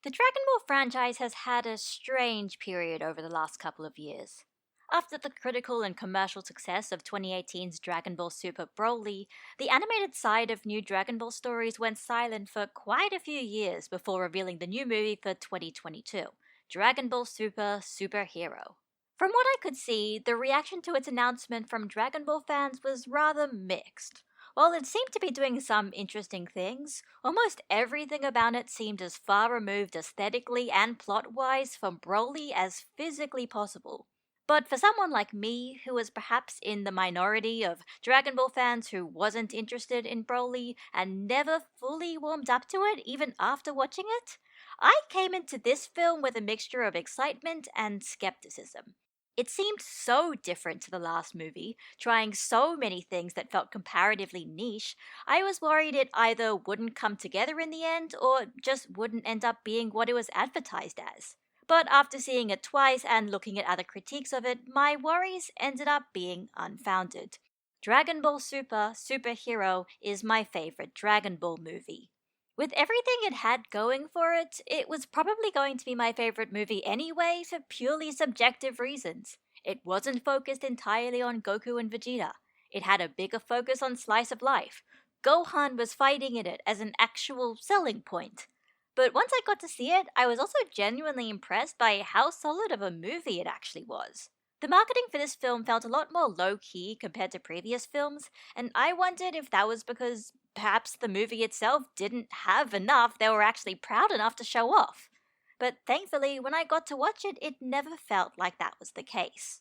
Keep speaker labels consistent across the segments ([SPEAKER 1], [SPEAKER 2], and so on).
[SPEAKER 1] The Dragon Ball franchise has had a strange period over the last couple of years. After the critical and commercial success of 2018's Dragon Ball Super Broly, the animated side of new Dragon Ball stories went silent for quite a few years before revealing the new movie for 2022, Dragon Ball Super Super Hero. From what I could see, the reaction to its announcement from Dragon Ball fans was rather mixed. While it seemed to be doing some interesting things, almost everything about it seemed as far removed aesthetically and plot wise from Broly as physically possible. But for someone like me, who was perhaps in the minority of Dragon Ball fans who wasn't interested in Broly and never fully warmed up to it even after watching it, I came into this film with a mixture of excitement and skepticism. It seemed so different to the last movie, trying so many things that felt comparatively niche. I was worried it either wouldn't come together in the end or just wouldn't end up being what it was advertised as. But after seeing it twice and looking at other critiques of it, my worries ended up being unfounded. Dragon Ball Super Superhero is my favorite Dragon Ball movie. With everything it had going for it, it was probably going to be my favorite movie anyway for purely subjective reasons. It wasn't focused entirely on Goku and Vegeta. It had a bigger focus on slice of life. Gohan was fighting in it as an actual selling point. But once I got to see it, I was also genuinely impressed by how solid of a movie it actually was. The marketing for this film felt a lot more low key compared to previous films, and I wondered if that was because perhaps the movie itself didn't have enough they were actually proud enough to show off. But thankfully, when I got to watch it, it never felt like that was the case.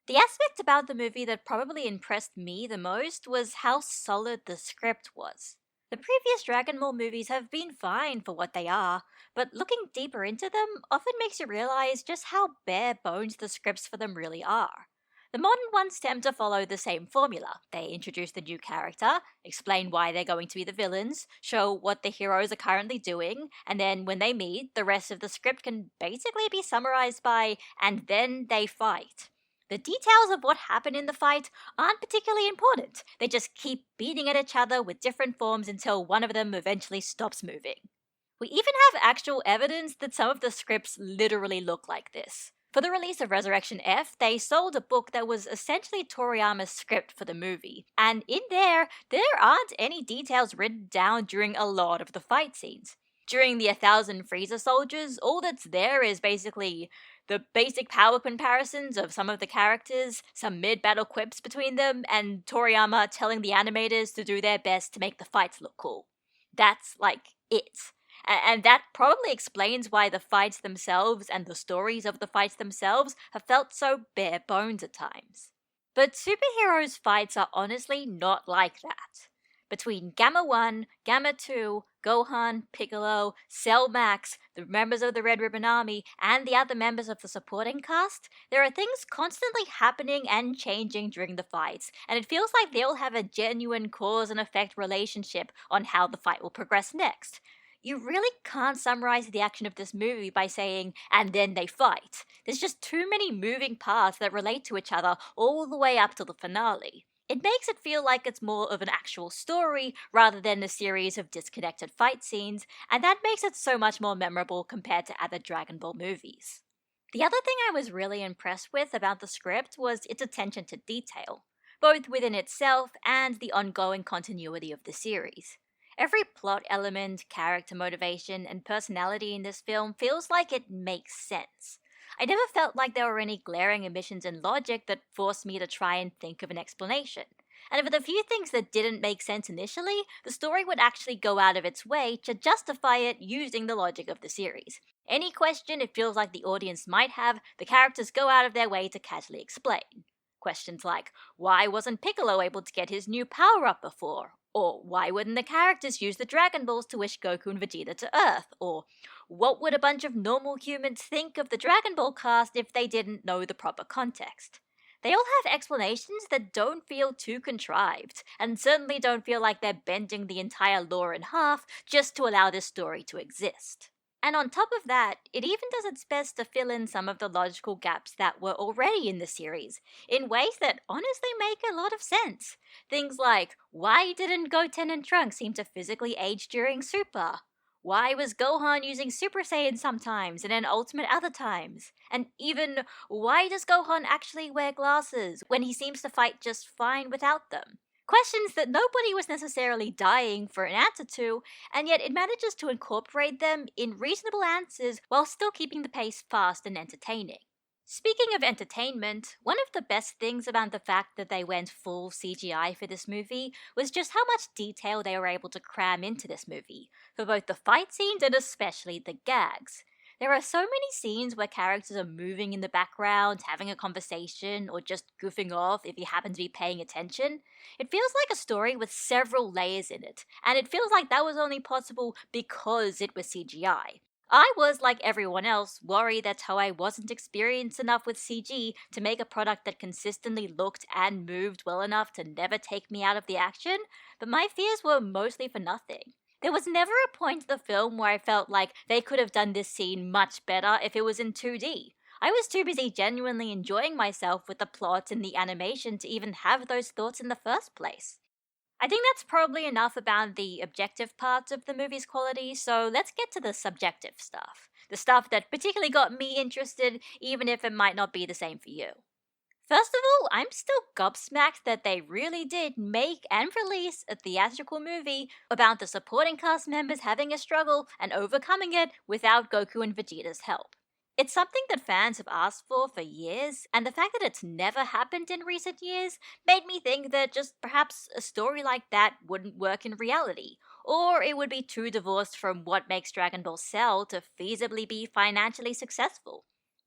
[SPEAKER 1] The aspect about the movie that probably impressed me the most was how solid the script was. The previous Dragon Ball movies have been fine for what they are, but looking deeper into them often makes you realize just how bare bones the scripts for them really are. The modern ones tend to follow the same formula. They introduce the new character, explain why they're going to be the villains, show what the heroes are currently doing, and then when they meet, the rest of the script can basically be summarized by, and then they fight. The details of what happened in the fight aren't particularly important. They just keep beating at each other with different forms until one of them eventually stops moving. We even have actual evidence that some of the scripts literally look like this. For the release of Resurrection F, they sold a book that was essentially Toriyama's script for the movie, and in there aren't any details written down during a lot of the fight scenes. During the 1,000 Frieza soldiers, all that's there is basically the basic power comparisons of some of the characters, some mid-battle quips between them, and Toriyama telling the animators to do their best to make the fights look cool. That's, like, it. And that probably explains why the fights themselves and the stories of the fights themselves have felt so bare bones at times. But superheroes' fights are honestly not like that. Between Gamma 1, Gamma 2, Gohan, Piccolo, Cell Max, the members of the Red Ribbon Army, and the other members of the supporting cast, there are things constantly happening and changing during the fights, and it feels like they'll have a genuine cause and effect relationship on how the fight will progress next. You really can't summarize the action of this movie by saying, and then they fight. There's just too many moving parts that relate to each other all the way up to the finale. It makes it feel like it's more of an actual story rather than a series of disconnected fight scenes, and that makes it so much more memorable compared to other Dragon Ball movies. The other thing I was really impressed with about the script was its attention to detail, both within itself and the ongoing continuity of the series. Every plot element, character motivation, and personality in this film feels like it makes sense. I never felt like there were any glaring omissions in logic that forced me to try and think of an explanation. And for the few things that didn't make sense initially, the story would actually go out of its way to justify it using the logic of the series. Any question it feels like the audience might have, the characters go out of their way to casually explain. Questions like, why wasn't Piccolo able to get his new power up before? Or why wouldn't the characters use the Dragon Balls to wish Goku and Vegeta to Earth? Or what would a bunch of normal humans think of the Dragon Ball cast if they didn't know the proper context? They all have explanations that don't feel too contrived, and certainly don't feel like they're bending the entire lore in half just to allow this story to exist. And on top of that, it even does its best to fill in some of the logical gaps that were already in the series, in ways that honestly make a lot of sense. Things like, why didn't Goten and Trunks seem to physically age during Super? Why was Gohan using Super Saiyan sometimes and then Ultimate other times? And even, why does Gohan actually wear glasses when he seems to fight just fine without them? Questions that nobody was necessarily dying for an answer to, and yet it manages to incorporate them in reasonable answers while still keeping the pace fast and entertaining. Speaking of entertainment, one of the best things about the fact that they went full CGI for this movie was just how much detail they were able to cram into this movie, for both the fight scenes and especially the gags. There are so many scenes where characters are moving in the background, having a conversation, or just goofing off if you happen to be paying attention. It feels like a story with several layers in it, and it feels like that was only possible because it was CGI. I was, like everyone else, worried that Toei wasn't experienced enough with CG to make a product that consistently looked and moved well enough to never take me out of the action, but my fears were mostly for nothing. There was never a point in the film where I felt like they could have done this scene much better if it was in 2D. I was too busy genuinely enjoying myself with the plot and the animation to even have those thoughts in the first place. I think that's probably enough about the objective parts of the movie's quality, so let's get to the subjective stuff. The stuff that particularly got me interested, even if it might not be the same for you. First of all, I'm still gobsmacked that they really did make and release a theatrical movie about the supporting cast members having a struggle and overcoming it without Goku and Vegeta's help. It's something that fans have asked for years, and the fact that it's never happened in recent years made me think that just perhaps a story like that wouldn't work in reality, or it would be too divorced from what makes Dragon Ball sell to feasibly be financially successful.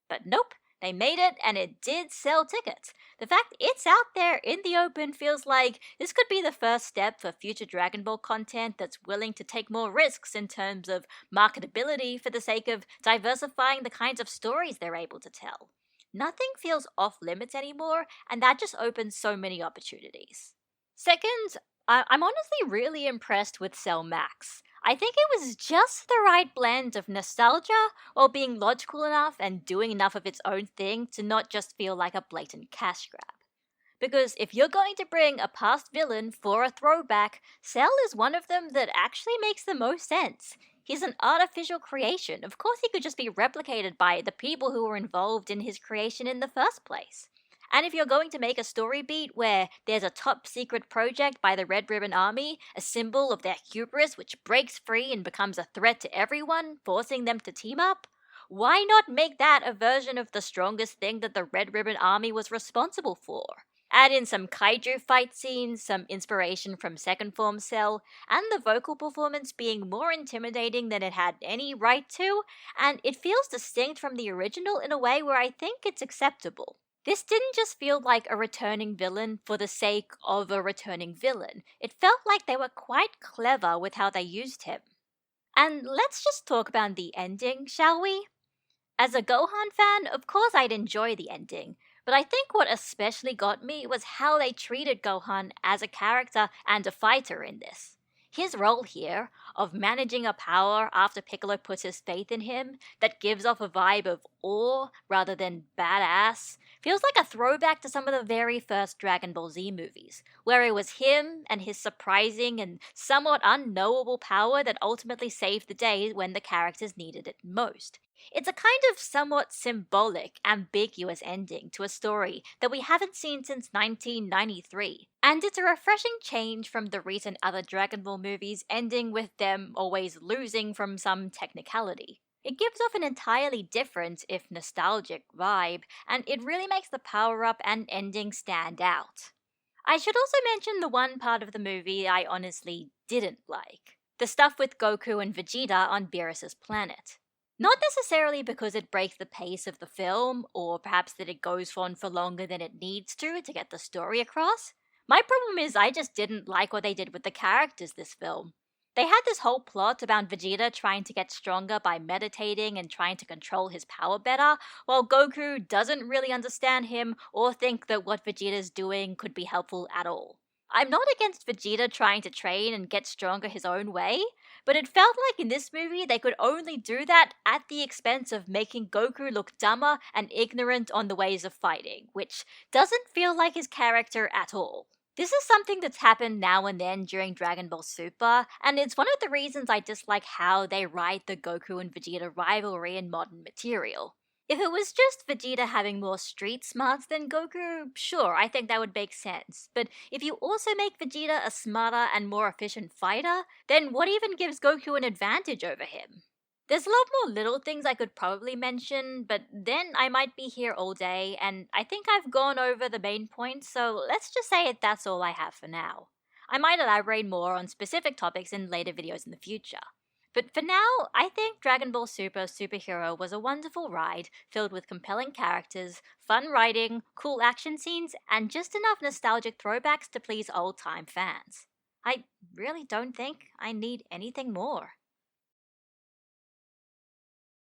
[SPEAKER 1] But nope, they made it and it did sell tickets. The fact it's out there in the open feels like this could be the first step for future Dragon Ball content that's willing to take more risks in terms of marketability for the sake of diversifying the kinds of stories they're able to tell. Nothing feels off limits anymore, and that just opens so many opportunities. Second, I'm honestly really impressed with Cell Max. I think it was just the right blend of nostalgia while being logical enough and doing enough of its own thing to not just feel like a blatant cash grab. Because if you're going to bring a past villain for a throwback, Cell is one of them that actually makes the most sense. He's an artificial creation. Of course, he could just be replicated by the people who were involved in his creation in the first place. And if you're going to make a story beat where there's a top secret project by the Red Ribbon Army, a symbol of their hubris which breaks free and becomes a threat to everyone, forcing them to team up, why not make that a version of the strongest thing that the Red Ribbon Army was responsible for? Add in some kaiju fight scenes, some inspiration from Second Form Cell, and the vocal performance being more intimidating than it had any right to, and it feels distinct from the original in a way where I think it's acceptable. This didn't just feel like a returning villain for the sake of a returning villain. It felt like they were quite clever with how they used him. And let's just talk about the ending, shall we? As a Gohan fan, of course I'd enjoy the ending, but I think what especially got me was how they treated Gohan as a character and a fighter in this. His role here, of managing a power after Piccolo puts his faith in him, that gives off a vibe of awe rather than badass, feels like a throwback to some of the very first Dragon Ball Z movies, where it was him and his surprising and somewhat unknowable power that ultimately saved the day when the characters needed it most. It's a kind of somewhat symbolic, ambiguous ending to a story that we haven't seen since 1993. And it's a refreshing change from the recent other Dragon Ball movies ending with them always losing from some technicality. It gives off an entirely different, if nostalgic, vibe, and it really makes the power up and ending stand out. I should also mention the one part of the movie I honestly didn't like. The stuff with Goku and Vegeta on Beerus's planet. Not necessarily because it breaks the pace of the film, or perhaps that it goes on for longer than it needs to get the story across. My problem is I just didn't like what they did with the characters this film. They had this whole plot about Vegeta trying to get stronger by meditating and trying to control his power better, while Goku doesn't really understand him or think that what Vegeta's doing could be helpful at all. I'm not against Vegeta trying to train and get stronger his own way, but it felt like in this movie they could only do that at the expense of making Goku look dumber and ignorant on the ways of fighting, which doesn't feel like his character at all. This is something that's happened now and then during Dragon Ball Super, and it's one of the reasons I dislike how they write the Goku and Vegeta rivalry in modern material. If it was just Vegeta having more street smarts than Goku, sure, I think that would make sense. But if you also make Vegeta a smarter and more efficient fighter, then what even gives Goku an advantage over him? There's a lot more little things I could probably mention, but then I might be here all day, and I think I've gone over the main points, so let's just say that's all I have for now. I might elaborate more on specific topics in later videos in the future. But for now, I think Dragon Ball Super Superhero was a wonderful ride filled with compelling characters, fun writing, cool action scenes, and just enough nostalgic throwbacks to please old time fans. I really don't think I need anything more.